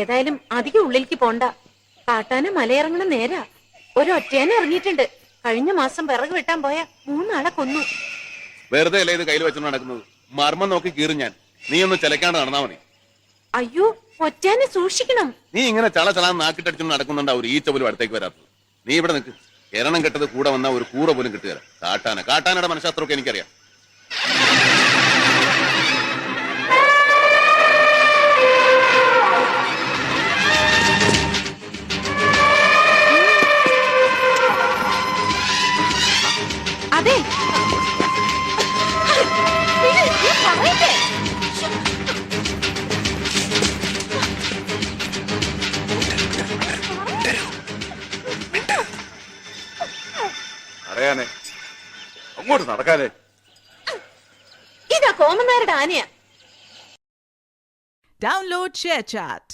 ഏതായാലും അധികം ഉള്ളിലേക്ക് പോണ്ട. കാട്ടാന മലയിറങ്ങണ നേരാ. ഒരു ഒറ്റയാനെ ഇറങ്ങിയിട്ടുണ്ട്. കഴിഞ്ഞ മാസം വിറക് വെട്ടാൻ പോയ 3 ആളെ കൊന്നു. വെറുതെ അല്ലേ ഇത് കയ്യിൽ വെച്ചോണ്ട് നടക്കുന്നത്? മർമ്മം നോക്കി കീറും ഞാൻ. നീ ഒന്ന് ചിലക്കാണ്ട് നടന്നാ മതി. അയ്യോ, ഒറ്റയാനെ സൂക്ഷിക്കണം. നീ ഇങ്ങനെ ചളാന്ന് നാക്കിട്ടടിച്ചോണ്ട് നടക്കുന്നുണ്ടാവും ഒരു ഈച്ച പോലും അടുത്തേക്ക് വരാത്തത്. നീ ഇവിടെ നിൽക്ക്. എരണം കെട്ടത് കൂടെ വന്ന ഒരു കൂറ പോലും കിട്ടുക. കാട്ടാനയുടെ മനഃശാസ്ത്രമൊക്കെ എനിക്കറിയാം. അതെ, അറിയാനേ അങ്ങോട്ട് നടക്കാനേ. ഇതാ കോമന്നാരുടെ ആനയാ. Download ShareChat.